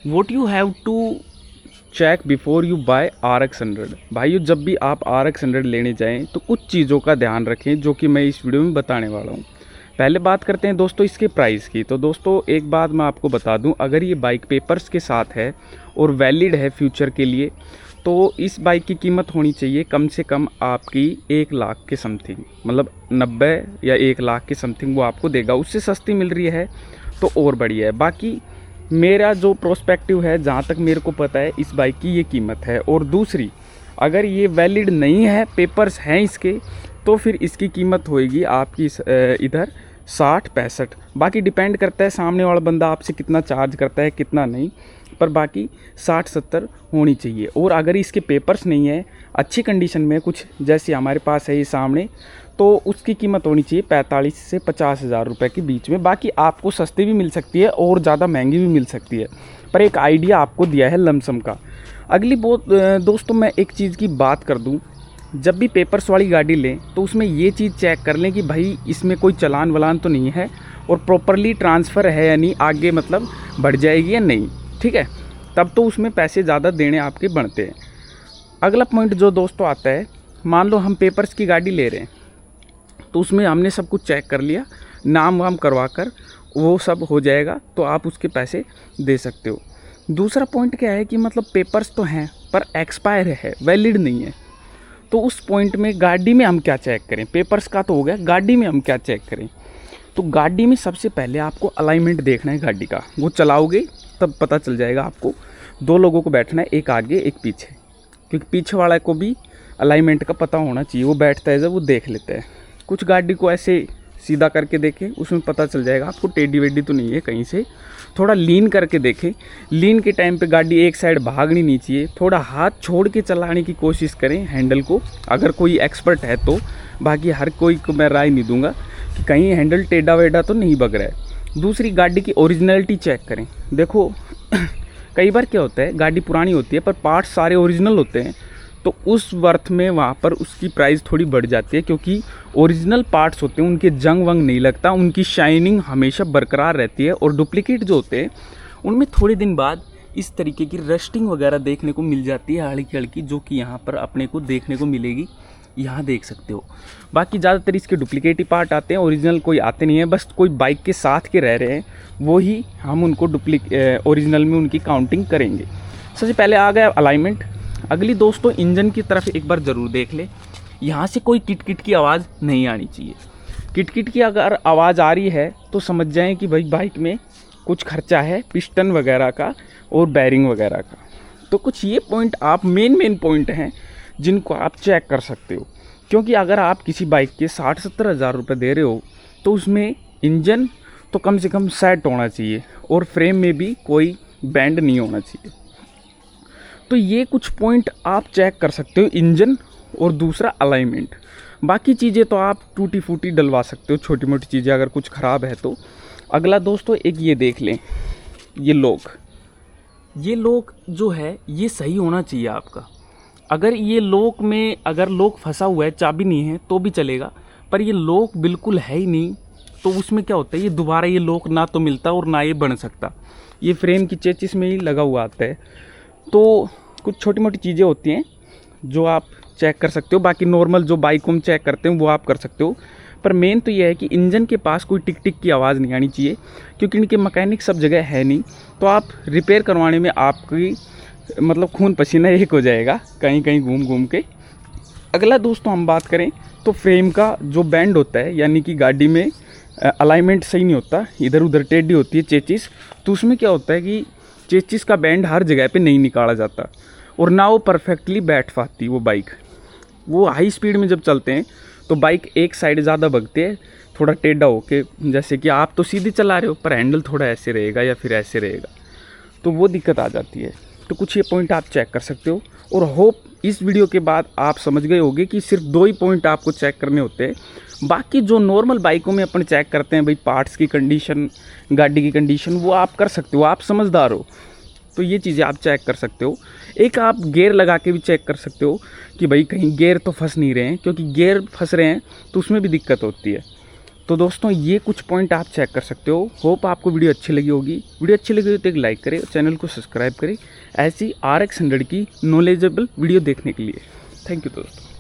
What you have to check before you buy RX 100। भाइयों, जब भी आप RX 100 लेने जाएं तो कुछ चीज़ों का ध्यान रखें जो कि मैं इस वीडियो में बताने वाला हूं। पहले बात करते हैं दोस्तों इसके प्राइस की। तो दोस्तों एक बात मैं आपको बता दूं, अगर ये बाइक पेपर्स के साथ है और वैलिड है फ्यूचर के लिए, तो इस बाइक की कीमत होनी चाहिए कम से कम आपकी 1 लाख के समथिंग, मतलब 90 या 1 लाख के समथिंग वो आपको देगा। उससे सस्ती मिल रही है तो और बढ़िया है। बाकी मेरा जो प्रोस्पेक्टिव है, जहाँ तक मेरे को पता है, इस बाइक की ये कीमत है। और दूसरी, अगर ये वैलिड नहीं है, पेपर्स हैं इसके, तो फिर इसकी कीमत होएगी आपकी इधर 60-65। बाकी डिपेंड करता है सामने वाला बंदा आपसे कितना चार्ज करता है कितना नहीं, पर बाकी 60-70 होनी चाहिए। और अगर इसके पेपर्स नहीं है, अच्छी कंडीशन में कुछ जैसे हमारे पास है ये सामने, तो उसकी कीमत होनी चाहिए 45 से 50 हज़ार रुपये के बीच में। बाकी आपको सस्ती भी मिल सकती है और ज़्यादा महंगी भी मिल सकती है, पर एक आइडिया आपको दिया है लमसम का। अगली दोस्तों मैं एक चीज़ की बात कर दूं, जब भी पेपर्स वाली गाड़ी लें तो उसमें ये चीज़ चेक कर लें कि भाई इसमें कोई चालान वालान तो नहीं है और प्रॉपरली ट्रांसफ़र है या नहीं, आगे मतलब बढ़ जाएगी या नहीं, ठीक है, तब तो उसमें पैसे ज़्यादा देने आपके बनते हैं। अगला पॉइंट जो दोस्तों आता है, मान लो हम पेपर्स की गाड़ी ले रहे हैं तो उसमें हमने सब कुछ चेक कर लिया, नाम वाम करवा कर वो सब हो जाएगा तो आप उसके पैसे दे सकते हो। दूसरा पॉइंट क्या है कि मतलब पेपर्स तो हैं पर एक्सपायर है, वैलिड नहीं है, तो उस पॉइंट में गाड़ी में हम क्या चेक करें? पेपर्स का तो हो गया, गाड़ी में हम क्या चेक करें? तो गाड़ी में सबसे पहले आपको अलाइनमेंट देखना है गाड़ी का। वो चलाओगे तब पता चल जाएगा आपको। 2 लोगों को बैठना है, एक आगे एक पीछे, क्योंकि पीछे वाला को भी अलाइनमेंट का पता होना चाहिए। वो बैठता है जब वो देख लेता है। कुछ गाड़ी को ऐसे सीधा करके देखें, उसमें पता चल जाएगा आपको टेढ़ी वेढ़ी तो नहीं है कहीं से। थोड़ा लीन करके देखें, लीन के टाइम पे गाड़ी एक साइड भागनी नहीं चाहिए। थोड़ा हाथ छोड़ के चलाने की कोशिश करें हैंडल को, अगर कोई एक्सपर्ट है तो। बाकी हर कोई को मैं राय नहीं दूंगा कि कहीं हैंडल टेढ़ा वेढ़ा तो नहीं भग रहा है। दूसरी, गाड़ी की ओरिजिनलिटी चेक करें। देखो कई बार क्या होता है, गाड़ी पुरानी होती है पर पार्ट्स सारे ओरिजिनल होते हैं, तो उस वर्थ में वहाँ पर उसकी प्राइस थोड़ी बढ़ जाती है, क्योंकि ओरिजिनल पार्ट्स होते हैं उनके जंग वंग नहीं लगता, उनकी शाइनिंग हमेशा बरकरार रहती है। और डुप्लीकेट जो होते हैं उनमें थोड़े दिन बाद इस तरीके की रस्टिंग वगैरह देखने को मिल जाती है, हल्की हल्की, जो कि यहाँ पर अपने को देखने को मिलेगी, यहाँ देख सकते हो। बाकी ज़्यादातर इसके डुप्लीकेट ही पार्ट आते हैं, ओरिजिनल कोई आते नहीं है। बस कोई बाइक के साथ के रह रहे हैं, वो ही हम उनको ओरिजिनल में उनकी काउंटिंग करेंगे। सबसे पहले आ गया अलाइनमेंट। अगली दोस्तों, इंजन की तरफ एक बार ज़रूर देख ले। यहाँ से कोई किट किट की आवाज़ नहीं आनी चाहिए। किट किट की अगर आवाज़ आ रही है तो समझ जाएं कि भाई बाइक में कुछ खर्चा है, पिस्टन वगैरह का और बैरिंग वगैरह का। तो कुछ ये पॉइंट आप मेन पॉइंट हैं जिनको आप चेक कर सकते हो, क्योंकि अगर आप किसी बाइक के 60-70 हज़ार रुपये दे रहे हो तो उसमें इंजन तो कम से कम सेट होना चाहिए और फ्रेम में भी कोई बैंड नहीं होना चाहिए। तो ये कुछ पॉइंट आप चेक कर सकते हो, इंजन और दूसरा अलाइनमेंट। बाकी चीज़ें तो आप टूटी फूटी डलवा सकते हो, छोटी मोटी चीज़ें अगर कुछ ख़राब है तो। अगला दोस्तों एक ये देख लें, ये लॉक जो है ये सही होना चाहिए आपका। अगर ये लॉक में अगर लॉक फंसा हुआ है, चाबी नहीं है तो भी चलेगा, पर ये लॉक बिल्कुल है ही नहीं, तो उसमें क्या होता है, ये दोबारा ये लॉक ना तो मिलता और ना ये बन सकता। ये फ्रेम की चेचिस में ही लगा हुआ आता है। तो कुछ छोटी मोटी चीज़ें होती हैं जो आप चेक कर सकते हो। बाकी नॉर्मल जो बाइक को हम चेक करते हैं वो आप कर सकते हो, पर मेन तो ये है कि इंजन के पास कोई टिक टिक की आवाज़ नहीं आनी चाहिए, क्योंकि इनके मैकेनिक सब जगह है नहीं, तो आप रिपेयर करवाने में आपकी मतलब खून पसीना एक हो जाएगा कहीं कहीं घूम घूम के। अगला दोस्तों हम बात करें तो फ्रेम का जो बैंड होता है, यानी कि गाड़ी में अलाइनमेंट सही नहीं होता, इधर उधर टेढ़ी होती है चेचिस, तो उसमें क्या होता है कि चेचिस का बैंड हर जगह पे नहीं निकाला जाता और ना वो परफेक्टली बैठ पाती वो बाइक। वो हाई स्पीड में जब चलते हैं तो बाइक एक साइड ज़्यादा भगते हैं, थोड़ा टेढ़ा होके, जैसे कि आप तो सीधे चला रहे हो पर हैंडल थोड़ा ऐसे रहेगा या फिर ऐसे रहेगा, तो वो दिक्कत आ जाती है। तो कुछ ये पॉइंट आप चेक कर सकते हो। और होप इस वीडियो के बाद आप समझ गए होंगे कि सिर्फ 2 ही पॉइंट आपको चेक करने होते हैं। बाकी जो नॉर्मल बाइकों में अपन चेक करते हैं, भाई पार्ट्स की कंडीशन, गाड़ी की कंडीशन, वो आप कर सकते हो, आप समझदार हो तो ये चीज़ें आप चेक कर सकते हो। एक आप गियर लगा के भी चेक कर सकते हो कि भाई कहीं गियर तो फंस नहीं रहे हैं, क्योंकि गियर फंस रहे हैं तो उसमें भी दिक्कत होती है। तो दोस्तों ये कुछ पॉइंट आप चेक कर सकते हो। होप आपको वीडियो अच्छी लगी होगी। वीडियो अच्छी लगी हो तो एक लाइक करें, चैनल को सब्सक्राइब करें ऐसी RX 100 की नॉलेजेबल वीडियो देखने के लिए। थैंक यू दोस्तों।